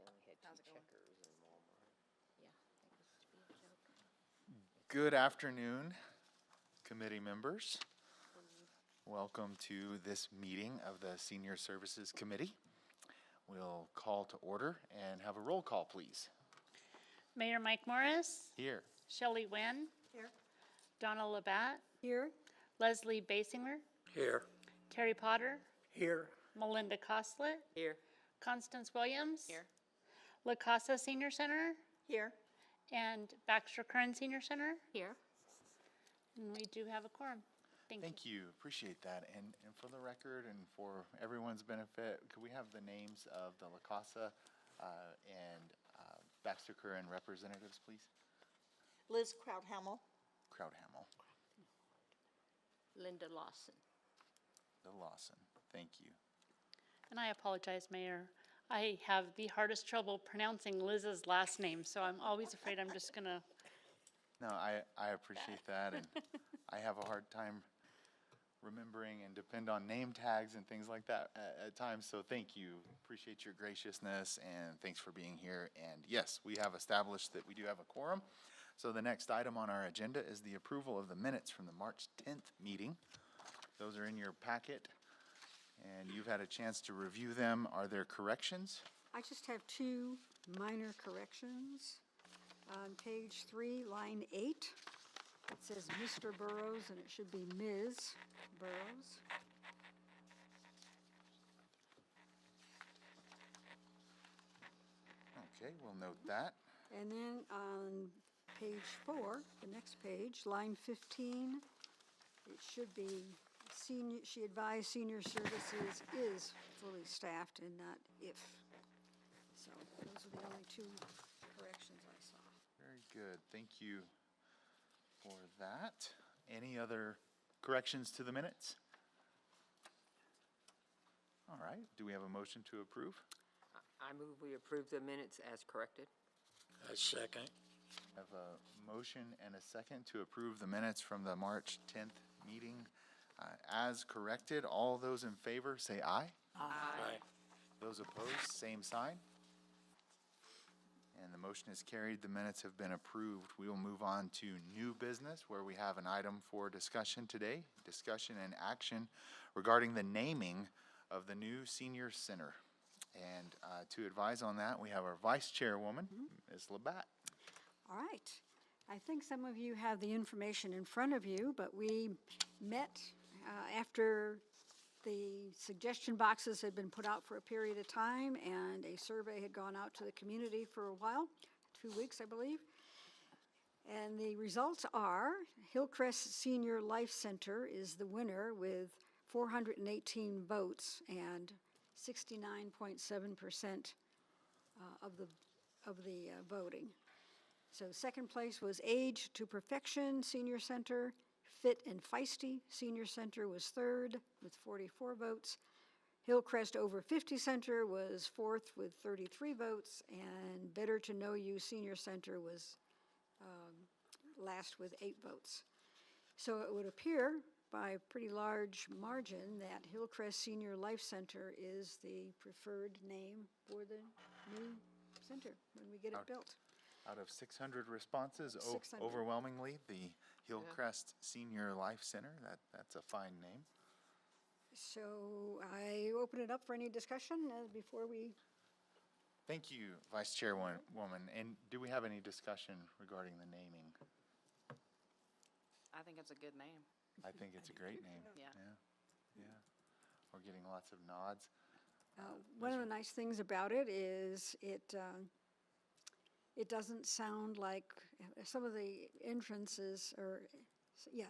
They only had How's two it going? checkers in Walmart. Yeah, that used to be a joke. Good afternoon, committee members. Welcome to this meeting of the Senior Services Committee. We'll call to order and have a roll call, please. Mayor Mike Morris, Here. Shelley Wynn, Here. Donna Labatt, Here. Leslie Basinger, Here. Terry Potter, Here. Melinda Costlett, Here. Constance Williams, Here. La Casa Senior Center, Here. and Baxter Curran Senior Center. Here? And we do have a quorum. Thank you. Thank you, appreciate that. And for the record and for everyone's benefit, could we have the names of the La Casa and Baxter Curran representatives, please? Liz Crowdhamel. Crowdhamel, Linda Lawson. the Lawson, thank you. And I apologize, Mayor. I have the hardest trouble pronouncing Liz's last name, so I'm always afraid I'm just gonna. No, I appreciate that, and I have a hard time remembering and depend on name tags and things like that at times, so thank you. Appreciate your graciousness, and thanks for being here. And yes, we have established that we do have a quorum. So the next item on our agenda is the approval of the minutes from the March 10th meeting. Those are in your packet, and you've had a chance to review them. Are there corrections? I just have two minor corrections. On page 3, line 8, it says Mr. Burrows, and it should be Ms. Burrows. Okay, we'll note that. And then on page 4, the next page, line 15, it should be senior, she advised senior services is fully staffed and not if. So those are the only two corrections I saw. Very good, thank you for that. Any other corrections to the minutes? All right, do we have a motion to approve? I move we approve the minutes as corrected. A second. Have a motion and a second to approve the minutes from the March 10th meeting as corrected. All those in favor say aye. Aye. Those opposed, same sign. And the motion is carried. The minutes have been approved. We will move on to new business where we have an item for discussion today. Discussion and action regarding the naming of the new senior center. And to advise on that, we have our vice chairwoman, Ms. Labatt. All right. I think some of you have the information in front of you, but we met after the suggestion boxes had been put out for a period of time and a survey had gone out to the community for a while, 2 weeks, I believe. And the results are Hillcrest Senior Life Center is the winner with 418 votes and 69.7% of the voting. So second place was Age to Perfection Senior Center. Fit and Feisty Senior Center was third with 44 votes. Hillcrest Over 50 Center was fourth with 33 votes. And Better to Know You Senior Center was last with 8 votes. So it would appear by a pretty large margin that Hillcrest Senior Life Center is the preferred name for the new center when we get it built. Out of 600 responses, 600. overwhelmingly, the Hillcrest Senior Life Center. That's a fine name. So I open it up for any discussion before we, Thank you, Vice Chairwoman. And do we have any discussion regarding the naming? I think it's a good name. I think it's a great name. Yeah. Yeah. We're getting lots of nods. one of the nice things about it is it doesn't sound like, some of the entrances,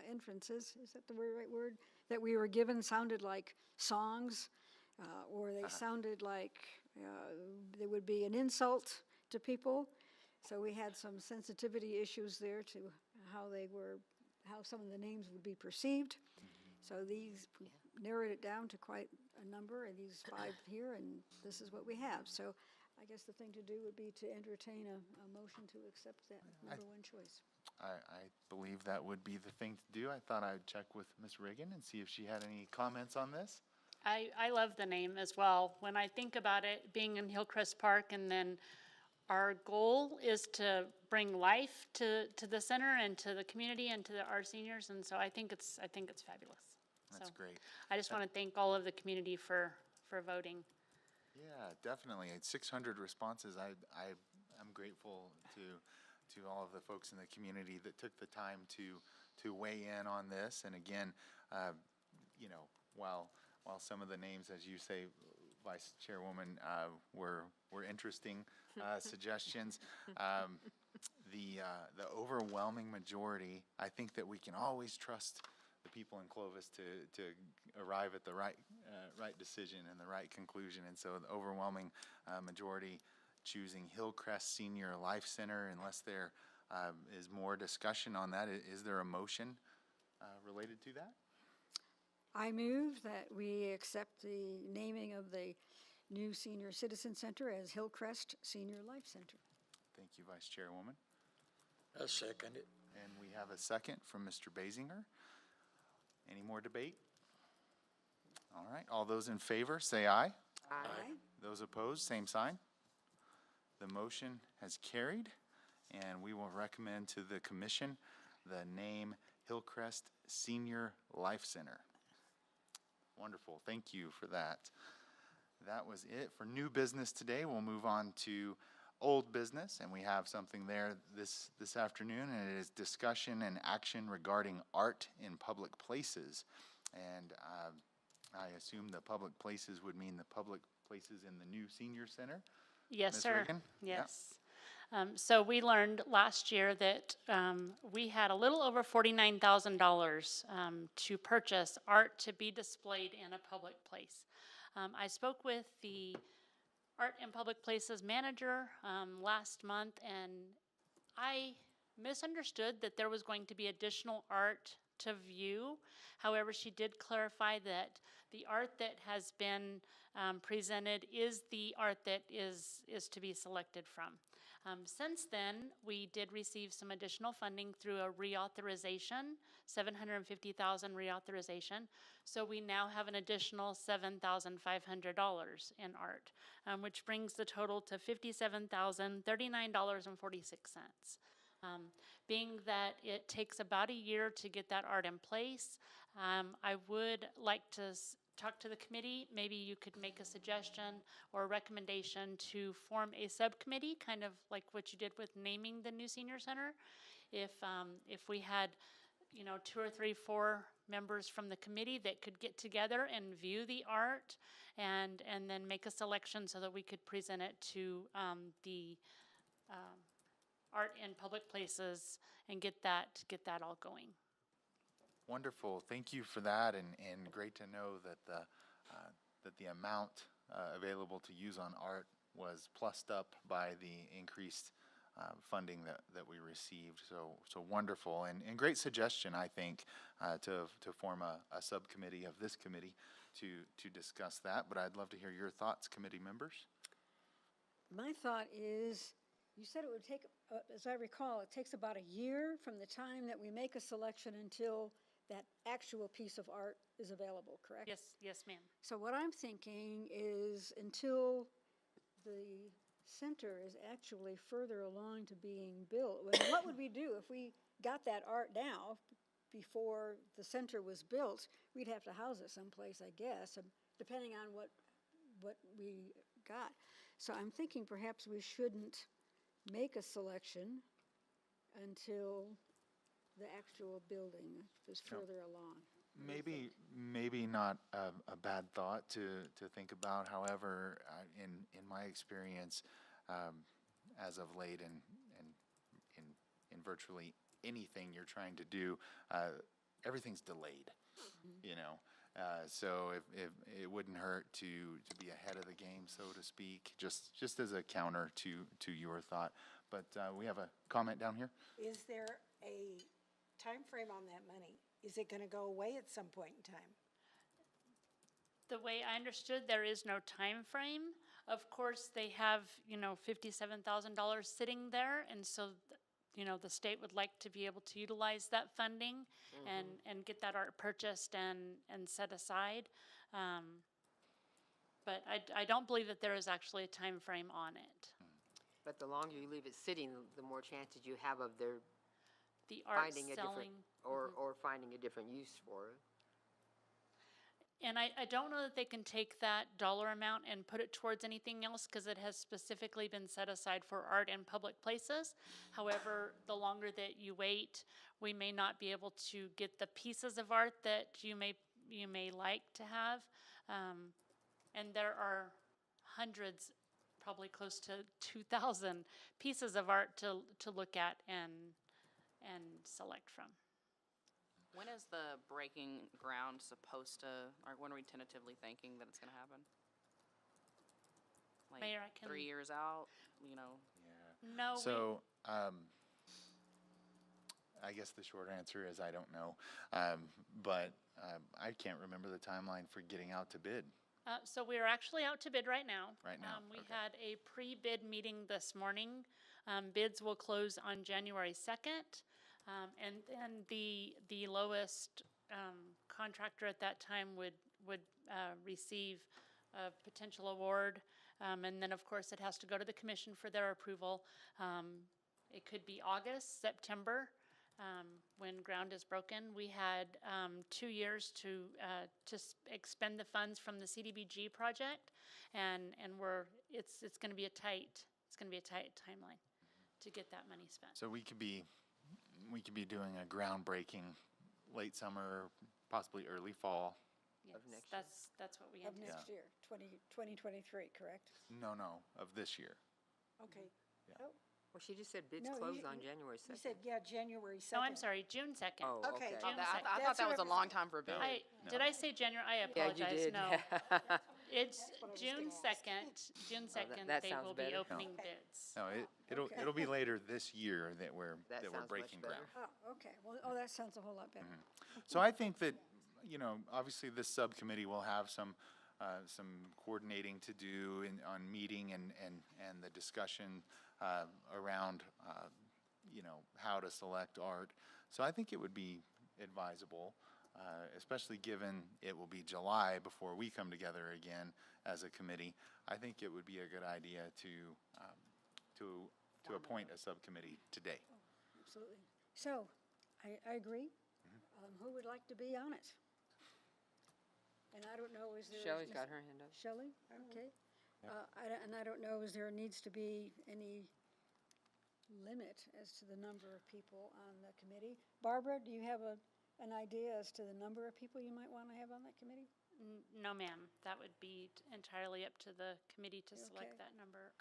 entrances, is that the right word? That we were given sounded like songs, or they sounded like they would be an insult to people. So we had some sensitivity issues there to how some of the names would be perceived. So these, we narrowed it down to quite a number, and these 5 here, and this is what we have. So I guess the thing to do would be to entertain a motion to accept that number one choice. I believe that would be the thing to do. I thought I'd check with Ms. Reagan and see if she had any comments on this. I love the name as well. When I think about it, being in Hillcrest Park, and then our goal is to bring life to the center and to the community and to our seniors, and so I think it's fabulous. That's So great. I just want to thank all of the community for voting. Yeah, definitely. It's 600 responses. I'm grateful to all of the folks in the community that took the time to weigh in on this. And again, you know, while some of the names, as you say, Vice Chairwoman, were interesting suggestions, the overwhelming majority, I think that we can always trust the people in Clovis to arrive at the right decision and the right conclusion. And so the overwhelming majority choosing Hillcrest Senior Life Center. Unless there is more discussion on that, is there a motion related to that? I move that we accept the naming of the new Senior Citizen Center as Hillcrest Senior Life Center. Thank you, Vice Chairwoman. I second it. And we have a second from Mr. Basinger. Any more debate? All right, all those in favor, say aye. Aye. Those opposed, same sign. The motion has carried, and we will recommend to the commission the name Hillcrest Senior Life Center. Wonderful, thank you for that. That was it for new business today. We'll move on to old business, and we have something there this afternoon, and it is discussion and action regarding art in public places. And I assume the public places would mean the public places in the new senior center? Yes, Ms. sir. Reagan? Yeah. Yes. So we learned last year that we had a little over $49,000 to purchase art to be displayed in a public place. I spoke with the Art and Public Places manager last month, and I misunderstood that there was going to be additional art to view. However, she did clarify that the art that has been presented is the art that is to be selected from. Since then, we did receive some additional funding through a reauthorization, $750,000 reauthorization. So we now have an additional $7,500 in art, which brings the total to $57,039.46. Being that it takes about a year to get that art in place, I would like to talk to the committee. Maybe you could make a suggestion or a recommendation to form a subcommittee, kind of like what you did with naming the new senior center. If we had, 2 or 3, 4 members from the committee that could get together and view the art and then make a selection so that we could present it to the art in public places and get that all going. Wonderful, thank you for that, and great to know that the amount available to use on art was plussed up by the increased funding that we received. So wonderful, and great suggestion, I think, to form a subcommittee of this committee to discuss that. But I'd love to hear your thoughts, committee members. My thought is, you said it would take, as I recall, it takes about a year from the time that we make a selection until that actual piece of art is available, correct? Yes, ma'am. So what I'm thinking is until the center is actually further along to being built, what would we do if we got that art now before the center was built? We'd have to house it someplace, I guess, depending on what we got. So I'm thinking perhaps we shouldn't make a selection until the actual building is further along. Maybe not a bad thought to think about. However, in my experience, as of late, and in virtually anything you're trying to do, everything's delayed. So if it wouldn't hurt to be ahead of the game, so to speak, just as a counter to your thought. But we have a comment down here. Is there a time frame on that money? Is it going to go away at some point in time? The way I understood, there is no time frame. Of course, they have, $57,000 sitting there, and so, the state would like to be able to utilize that funding and get that art purchased and set aside. but I don't believe that there is actually a time frame on it. But the longer you leave it sitting, the more chances you have of their The art finding a different, selling, or finding a different use for it. and I don't know that they can take that dollar amount and put it towards anything else, because it has specifically been set aside for art in public places. However, the longer that you wait, we may not be able to get the pieces of art that you may like to have. And there are hundreds, probably close to 2,000 pieces of art to look at and select from. When is the breaking ground supposed to, or when are we tentatively thinking that it's gonna happen? Like Mayor, I can- 3 years out, you know? No, So, I guess the short answer is I don't know. But I can't remember the timeline for getting out to bid. so we are actually out to bid right now. Right now, We okay. had a pre-bid meeting this morning. Bids will close on January 2nd. And then the lowest contractor at that time would receive a potential award. And then, of course, it has to go to the commission for their approval. It could be August, September, when ground is broken. We had 2 years to expend the funds from the CDBG project, and it's going to be a tight timeline to get that money spent. So we could be doing a groundbreaking late summer, possibly early fall. Yes, next year. that's what we Of anticipate. next year, 2023, correct? No, of this year. Okay. Yeah. Oh, Well, she just said bids No, close you- on January you 2nd. said, yeah, January 2nd. No, I'm sorry, June 2nd. Oh, Okay. okay. Oh, June I second. thought That's that what was a I was- long time for a bid. Did I say January? I Yeah, you apologize, did. no. It's what I was June gonna ask. 2nd, that they sounds will be better. opening Okay. bids. No, Okay. it'll be later this year that we're That sounds much breaking better. ground. Oh, okay, well, that sounds a whole lot better. So I think that, obviously this subcommittee will have some coordinating to do on meeting and the discussion around, how to select art. So I think it would be advisable, especially given it will be July before we come together again as a committee. I think it would be a good idea to appoint a subcommittee today. Absolutely. So, I agree. Who would like to be on it? And I don't know, is there? Shelley's got her hand up. Shelley, okay. I don't know, is there needs to be any limit as to the number of people on the committee? Barbara, do you have an idea as to the number of people you might want to have on that committee? No, ma'am, that would be entirely up to the committee to select Okay. that number.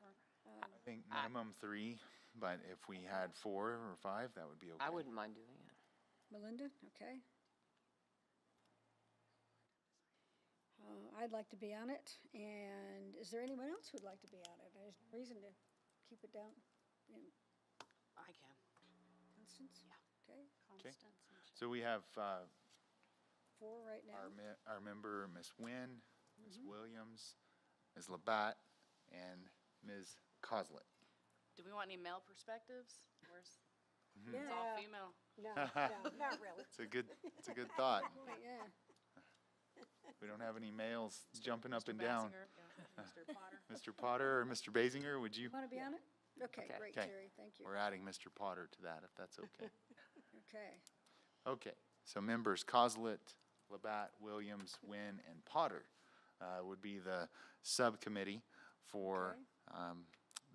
I think minimum 3, but if we had 4 or 5, that would be okay. I wouldn't mind doing it. Melinda, okay. I'd like to be on it, and is there anyone else who'd like to be on it? There's no reason to keep it down. I can. Constance? Yeah. Okay, Constance and So we have 4 right now. our member, Ms. Nguyen, Ms. Williams, Ms. Labatt, and Ms. Coslet. Do we want any male perspectives? Where's, Yeah, it's all female. No, not really. It's a good thought. yeah. We don't have any males jumping up Mr. and down. Basinger, yeah, Mr. Potter. Mr. Potter or Mr. Basinger, would you? Want to be on it? Okay, Okay. great, Okay. Terry, thank you. We're adding Mr. Potter to that, if that's okay. Okay, Okay, so members Coslet, Labatt, Williams, Nguyen, and Potter would be the subcommittee for Okay.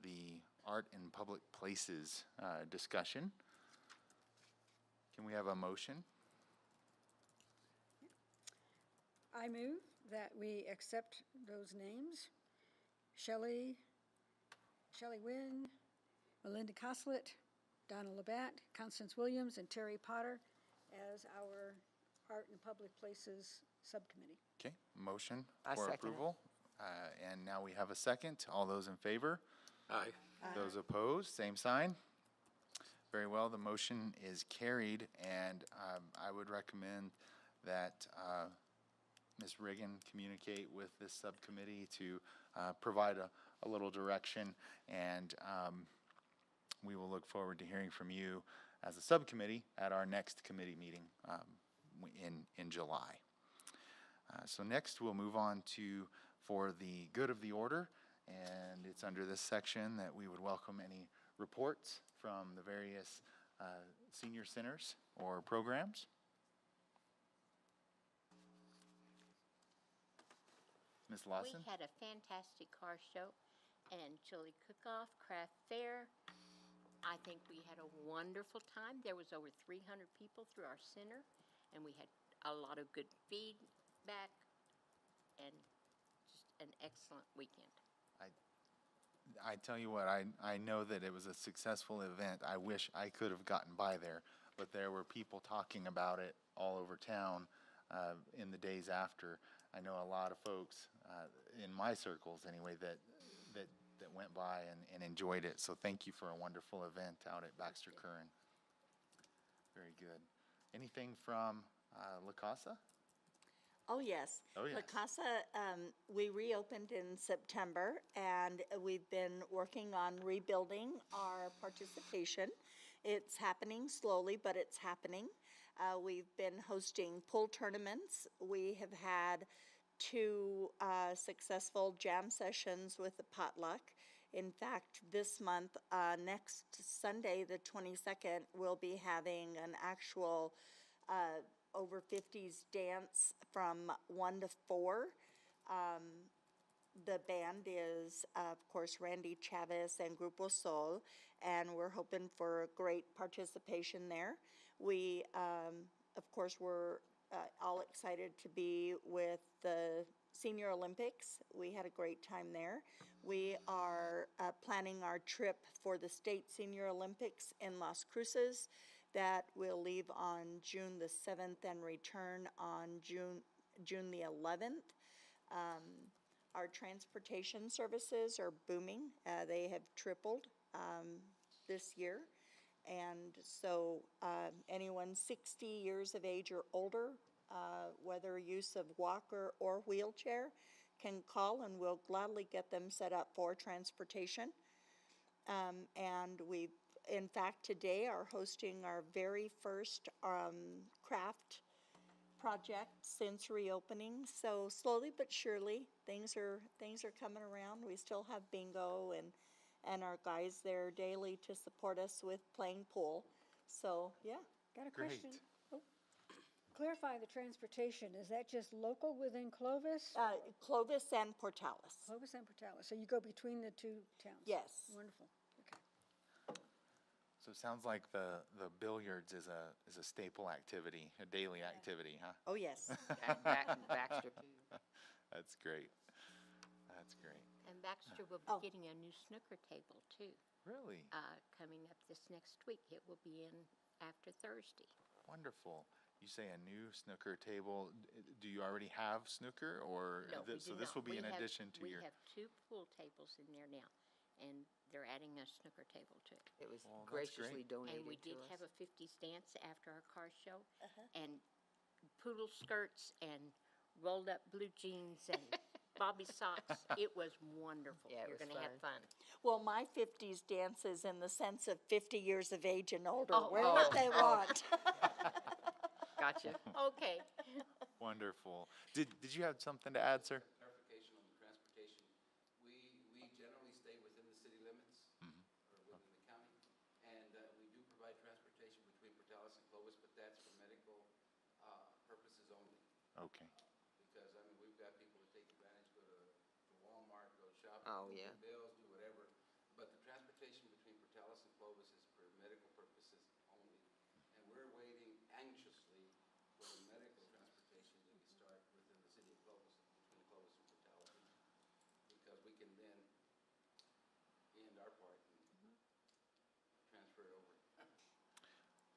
the art in public places discussion. Can we have a motion? I move that we accept those names. Shelley Nguyen, Melinda Coslet, Donna Labatt, Constance Williams, and Terry Potter as our Art and Public Places Subcommittee. Okay, motion I for second it. approval. And now we have a second. All those in favor? Aye. Those opposed, same sign. Very well, the motion is carried, and I would recommend that Ms. Riggin communicate with this subcommittee to provide a little direction, and we will look forward to hearing from you as a subcommittee at our next committee meeting in July. So next, we'll move on to for the good of the order, and it's under this section that we would welcome any reports from the various senior centers or programs. Ms. Lawson? We had a fantastic car show and chili cook-off, craft fair. I think we had a wonderful time. There was over 300 people through our center, and we had a lot of good feedback and just an excellent weekend. I tell you what, I know that it was a successful event. I wish I could have gotten by there, but there were people talking about it all over town in the days after. I know a lot of folks in my circles anyway that went by and enjoyed it. So thank you for a wonderful event out at Baxter Curran. Very good. Anything from La Casa? Oh, yes. Oh, yes. La Casa, we reopened in September, and we've been working on rebuilding our participation. It's happening slowly, but it's happening. We've been hosting pool tournaments. We have had 2 successful jam sessions with the potluck. In fact, this month, next Sunday, the 22nd, we'll be having an actual over 50s dance from 1 to 4. The band is, of course, Randy Chavez and Grupo Sol, and we're hoping for great participation there. We, of course, were all excited to be with the Senior Olympics. We had a great time there. We are planning our trip for the State Senior Olympics in Las Cruces. That will leave on June the 7th and return on June the 11th. Our transportation services are booming. They have tripled this year. And so anyone 60 years of age or older, whether use of walker or wheelchair, can call and we'll gladly get them set up for transportation. And we, in fact, today are hosting our very first craft project since reopening. So slowly but surely, things are coming around. We still have bingo and our guys there daily to support us with playing pool. So yeah. Got a Great. question? Oh. Clarify the transportation. Is that just local within Clovis? Clovis and Portales. Clovis and Portales. So you go between the 2 towns? Yes. Wonderful. Okay. So it sounds like the billiards is a staple activity, a daily activity, huh? Oh, yes. Baxter too. That's great. That's great. And Baxter will Oh. be getting a new snooker table, too, Really coming up this next week. It will be in after Thursday. wonderful. You say a new snooker table. Do you already have snooker, or No, we so do this not. will be We in have- addition to your? We have 2 pool tables in there now, and they're adding a snooker table, too. It was Well, that's graciously great. donated And we to did us. have a 50s dance after our car show, and poodle skirts and rolled up blue jeans and bobby socks. It was wonderful. Yeah, it You're was gonna have fun. Well, my 50s dance is in the sense of 50 years of age and older. Oh, Wear what they want. Gotcha. Okay. Wonderful. Did you have something to add, sir? Clarification on the transportation. We generally stay within the city limits or within the county. And we do provide transportation between Portales and Clovis, but that's for medical purposes only. Okay. Because, I mean, we've got people that take advantage, go to Walmart, go shopping, Oh, pay yeah. bills, do whatever. But the transportation between Portales and Clovis is for medical purposes only. And we're waiting anxiously for the medical transportation to start within the city of Clovis, between Clovis and Portales. Because we can then end our part and transfer it over.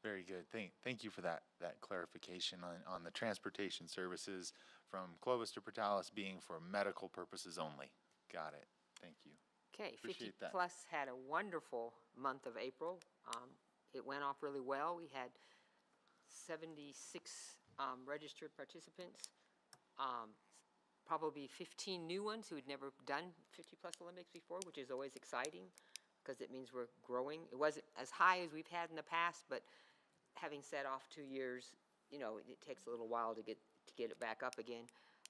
Very good. Thank you for that clarification on the transportation services from Clovis to Portales being for medical purposes only. Got it. Thank you. Okay, 50 Appreciate that. Plus had a wonderful month of April. It went off really well. We had 76 registered participants, probably 15 new ones who had never done 50 plus Olympics before, which is always exciting because it means we're growing. It wasn't as high as we've had in the past, but having set off 2 years, you know, it takes a little while to get it back up again.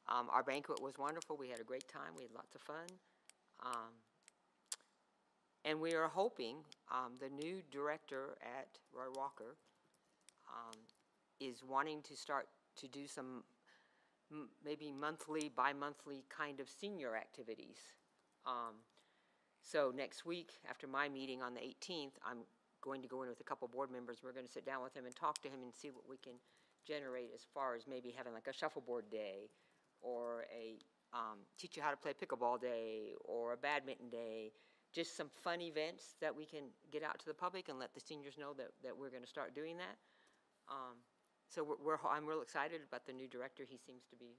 Our banquet was wonderful. We had a great time. We had lots of fun. And we are hoping, the new director at Roy Walker is wanting to start to do some maybe monthly, bi-monthly kind of senior activities. So next week, after my meeting on the 18th, I'm going to go in with a couple board members. We're going to sit down with him and talk to him and see what we can generate as far as maybe having like a shuffleboard day, or a teach you how to play pickleball day, or a badminton day. Just some fun events that we can get out to the public and let the seniors know that we're going to start doing that. So I'm real excited about the new director. He seems to be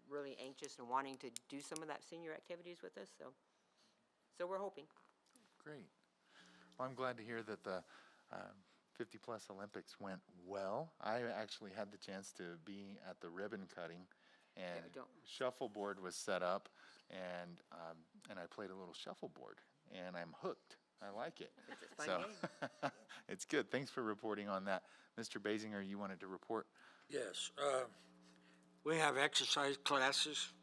really anxious and wanting to do some of that senior activities with us. So we're hoping. Great. Well, I'm glad to hear that the 50-plus Olympics went well. I actually had the chance to be at the ribbon cutting, and shuffleboard was set up, and I played a little shuffleboard, and I'm hooked. I like it. It's a fun game. It's good. Thanks for reporting on that. Mr. Basinger, you wanted to report? Yes, we have exercise classes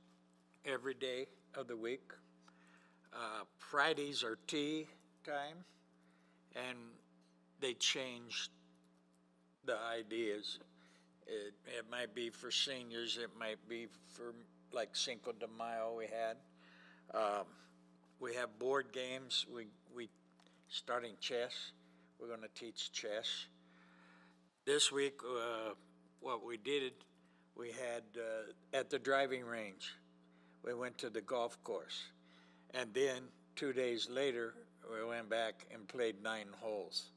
every day of the week. Fridays are tea time, and they changed the ideas. It might be for seniors, it might be for like Cinco de Mayo we had. We have board games, we starting chess. We're gonna teach chess. This week, what we did, we had, at the driving range, we went to the golf course. And then 2 days later, we went back and played 9 holes.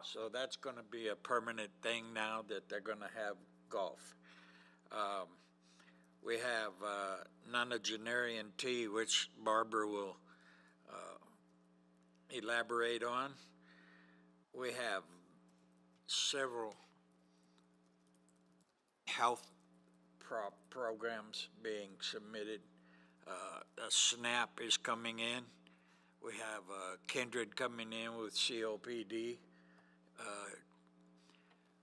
So that's going to be a permanent thing now that they're going to have golf. We have nonagenarian tea, which Barbara will elaborate on. We have several health programs being submitted. A SNAP is coming in. We have Kindred coming in with COPD.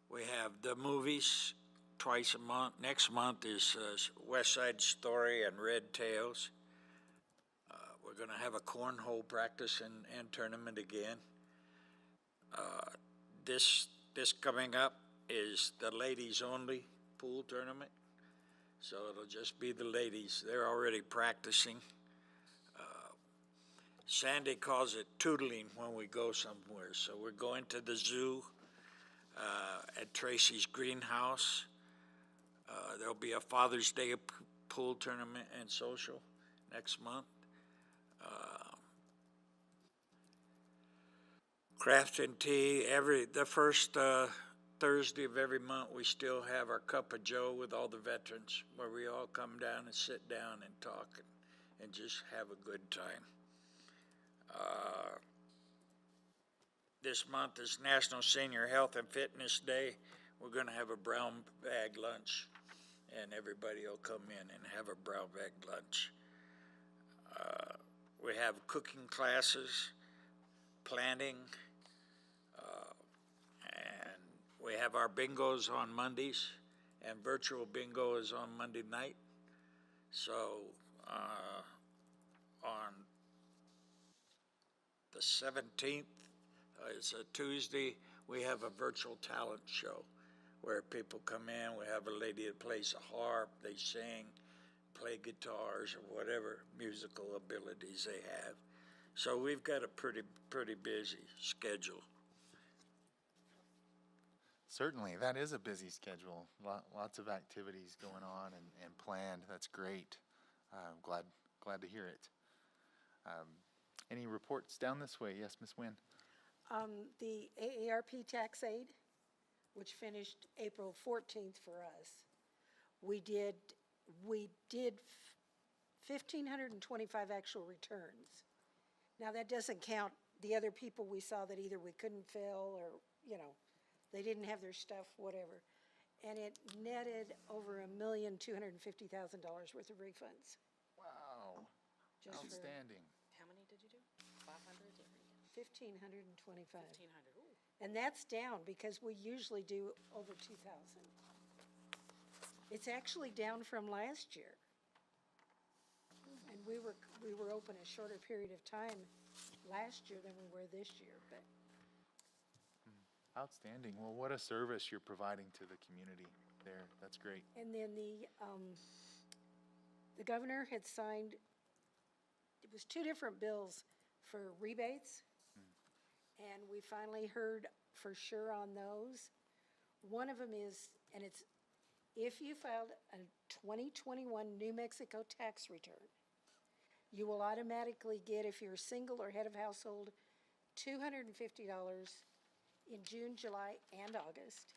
We have the movies twice a month. Next month is West Side Story and Red Tails. We're going to have a cornhole practice and tournament again. This coming up is the ladies only pool tournament. So it'll just be the ladies. They're already practicing. Sandy calls it tootling when we go somewhere. So we're going to the zoo at Tracy's greenhouse. There'll be a Father's Day pool tournament and social next month. Craft and tea, the first Thursday of every month, we still have our Cup of Joe with all the veterans, where we all come down and sit down and talk and just have a good time. This month is National Senior Health and Fitness Day. We're going to have a brown bag lunch, and everybody will come in and have a brown bag lunch. We have cooking classes, planning, and we have our bingos on Mondays, and virtual bingo is on Monday night. So on the 17th, it's a Tuesday, we have a virtual talent show where people come in. We have a lady that plays a harp, they sing, play guitars, or whatever musical abilities they have. So we've got a pretty busy schedule. Certainly, that is a busy schedule. Lots of activities going on and planned. That's great. Glad to hear it. Any reports down this way? Yes, Ms. Wynn. The AARP tax aid, which finished April 14th for us, we did 1,525 actual returns. Now, that doesn't count the other people we saw that either we couldn't fill or, they didn't have their stuff, whatever. And it netted over $1,250,000 worth of refunds. Wow. Just for Outstanding. How many did you do? 500? 1,525. 1,500. Ooh. And that's down because we usually do over 2,000. It's actually down from last year. And we were open a shorter period of time last year than we were this year, but Outstanding. Well, what a service you're providing to the community there. That's great. and then the governor had signed, it was two different bills for rebates. And we finally heard for sure on those. One of them is, and it's, if you filed a 2021 New Mexico tax return, you will automatically get, if you're single or head of household, $250 in June, July, and August.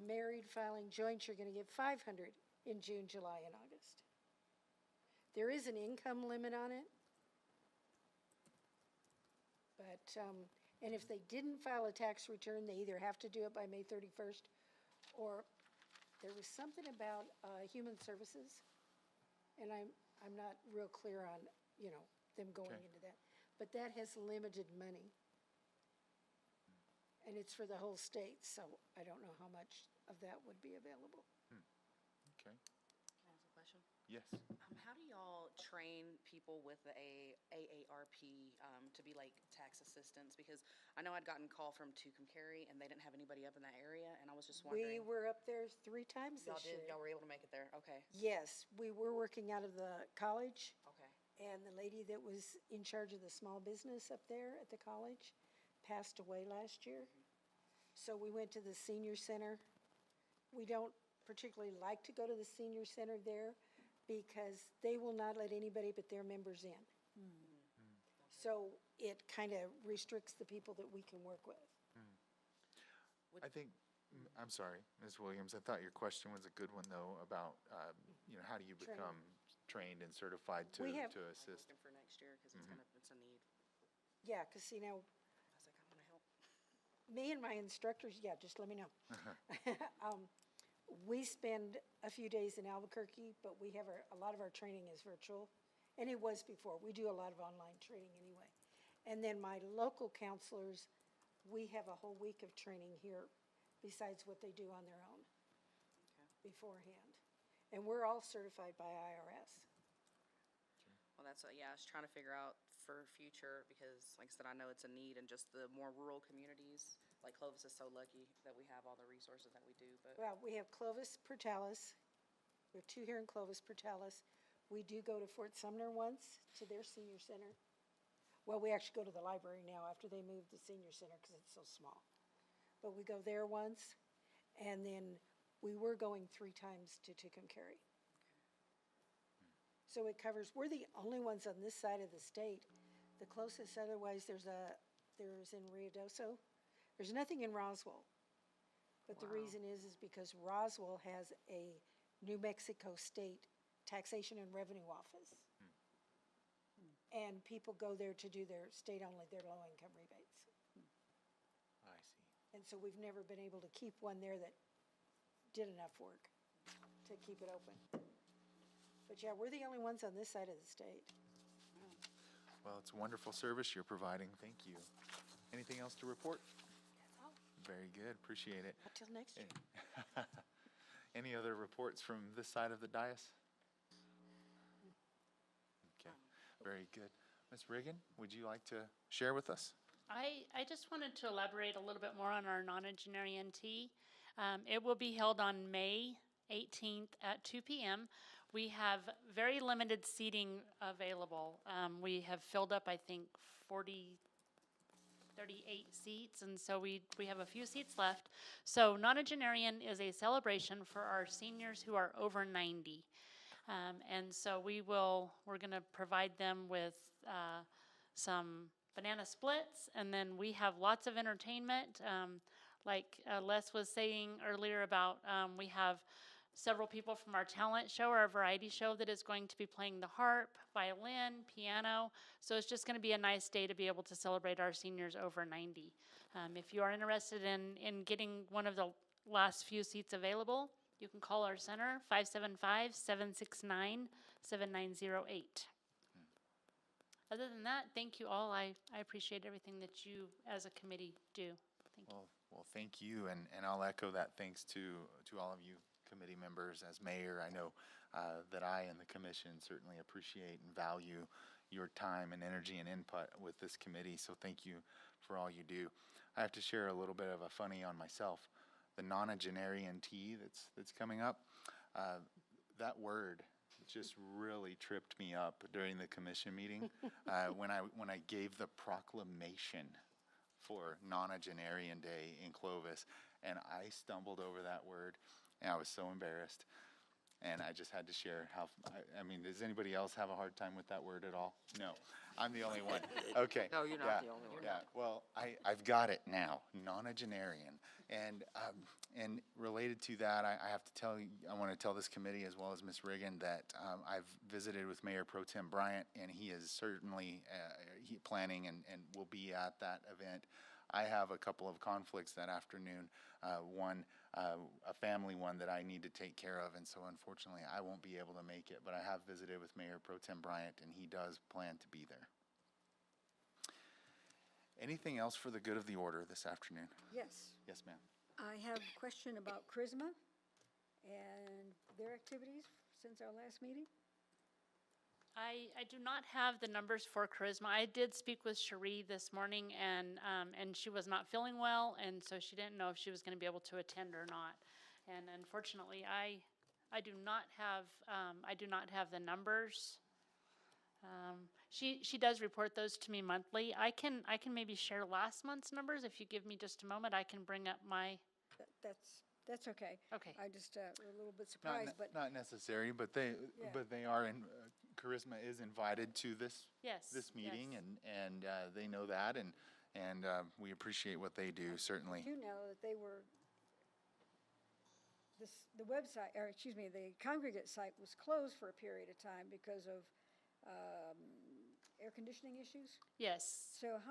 Married filing joint, you're gonna get $500 in June, July, and August. There is an income limit on it. But, and if they didn't file a tax return, they either have to do it by May 31st, or there was something about human services, and I'm not real clear on, them going Okay. into that. But that has limited money. And it's for the whole state, so I don't know how much of that would be available. Okay. Can I ask a question? Yes. How do y'all train people with the AARP to be like tax assistants? Because I know I'd gotten a call from Tucumcari and they didn't have anybody up in that area, and I was just We wondering. were up there 3 times Y'all this year. did, y'all were able to make it there, okay, Yes, we were working out of the college. okay. And the lady that was in charge of the small business up there at the college passed away last year. So we went to the senior center. We don't particularly like to go to the senior center there because they will not let anybody but their members in. So it kind of restricts the people that we can work with. I think, I'm sorry, Ms. Williams, I thought your question was a good one, though, about, how do you Training. become trained and certified to We have- to assist? Looking for next year, because it's a need. Yeah, because see now, I was like, I want to help. me and my instructors, yeah, just let me know. We spend a few days in Albuquerque, but we have a lot of our training is virtual. And it was before. We do a lot of online training anyway. And then my local counselors, we have a whole week of training here besides what they do on their own beforehand. And we're all certified by IRS. Well, that's, I was trying to figure out for future, because like I said, I know it's a need in just the more rural communities. Like Clovis is so lucky that we have all the resources that we do, but. Well, we have Clovis-Portales. We have 2 here in Clovis-Portales. We do go to Fort Sumner once, to their senior center. Well, we actually go to the library now after they moved the senior center because it's so small. But we go there once, and then we were going 3 times to Tucumcari. So it covers, we're the only ones on this side of the state. The closest, otherwise, there's in Ruidoso. There's nothing in Roswell. But the reason is because Roswell has a New Mexico State Taxation and Revenue Office. And people go there to do their state-only, their low-income rebates. I see. And so we've never been able to keep one there that did enough work to keep it open. But yeah, we're the only ones on this side of the state. Well, it's a wonderful service you're providing. Thank you. Anything else to report? That's all. Very good. Appreciate it. Until next year. Any other reports from this side of the dais? Okay, very good. Ms. Riggin, would you like to share with us? I just wanted to elaborate a little bit more on our non-engineering NT. It will be held on May 18th at 2 p.m. We have very limited seating available. We have filled up, I think, 38 seats, and so we have a few seats left. So non-engineering is a celebration for our seniors who are over 90. And so we're going to provide them with some banana splits, and then we have lots of entertainment. Like Les was saying earlier about, we have several people from our talent show, our variety show, that is going to be playing the harp, violin, piano. So it's just going to be a nice day to be able to celebrate our seniors over 90. If you are interested in getting one of the last few seats available, you can call our center, 575-769-7908. Other than that, thank you all. I appreciate everything that you as a committee do. Thank you. Well, thank you, and I'll echo that thanks to all of you committee members. As mayor, I know that I and the commission certainly appreciate and value your time and energy and input with this committee, so thank you for all you do. I have to share a little bit of a funny on myself. The nonagenarian tea that's coming up, that word just really tripped me up during the commission meeting when I gave the proclamation for Nonagenarian Day in Clovis, and I stumbled over that word, and I was so embarrassed. And I just had to share how, I mean, does anybody else have a hard time with that word at all? No, I'm the only one. Okay. No, you're not yeah, the only one. Yeah, well, I've got it now, nonagenarian. And related to that, I have to tell you, I want to tell this committee as well as Ms. Riggin that I've visited with Mayor Pro Tem Bryant, and he is certainly planning and will be at that event. I have a couple of conflicts that afternoon. One, a family one that I need to take care of, and so unfortunately I won't be able to make it, but I have visited with Mayor Pro Tem Bryant, and he does plan to be there. Anything else for the good of the order this afternoon? Yes, Yes, ma'am. I have a question about Charisma and their activities since our last meeting. I do not have the numbers for Charisma. I did speak with Cherie this morning, and she was not feeling well, and so she didn't know if she was going to be able to attend or not. And unfortunately, I do not have the numbers. She does report those to me monthly. I can maybe share last month's numbers if you give me just a moment. I can bring up my. That's okay. Okay. I just were a little bit surprised, but Not necessary, but they are in. Charisma is invited to this meeting, yes. and they know that, and we appreciate what they do, certainly. you know that they were. The website, or excuse me, the congregate site was closed for a period of time because of air conditioning issues. Yes. So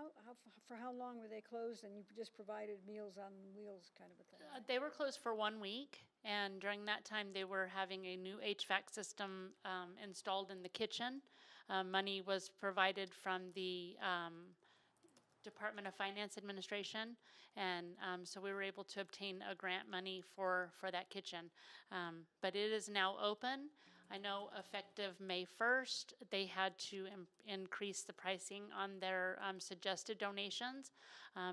for how long were they closed, and you just provided Meals on Wheels kind of a thing? They were closed for 1 week, and during that time, they were having a new HVAC system installed in the kitchen. Money was provided from the Department of Finance Administration, and so we were able to obtain a grant money for that kitchen. But it is now open. I know effective May 1st, they had to increase the pricing on their suggested donations.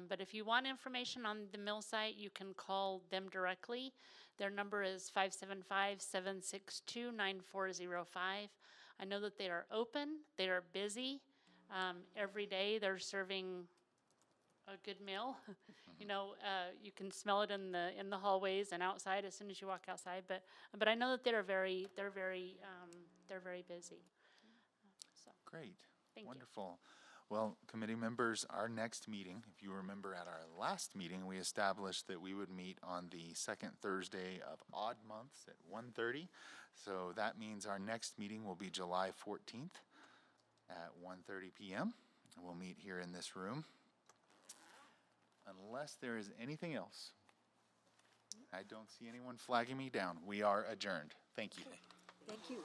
But if you want information on the mill site, you can call them directly. Their number is 575-762-9405. I know that they are open, they are busy. Every day they're serving a good meal. You know, you can smell it in the hallways and outside as soon as you walk outside. But I know that they're very busy. So Great. Thank you. Wonderful. Well, committee members, our next meeting, if you remember at our last meeting, we established that we would meet on the second Thursday of odd months at 1:30. So that means our next meeting will be July 14th at 1:30 p.m. And we'll meet here in this room. Unless there is anything else, I don't see anyone flagging me down. We are adjourned. Thank you. Thank you.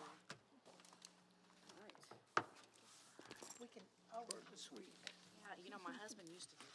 We can, I'll work this week. Yeah, you know, my husband used to do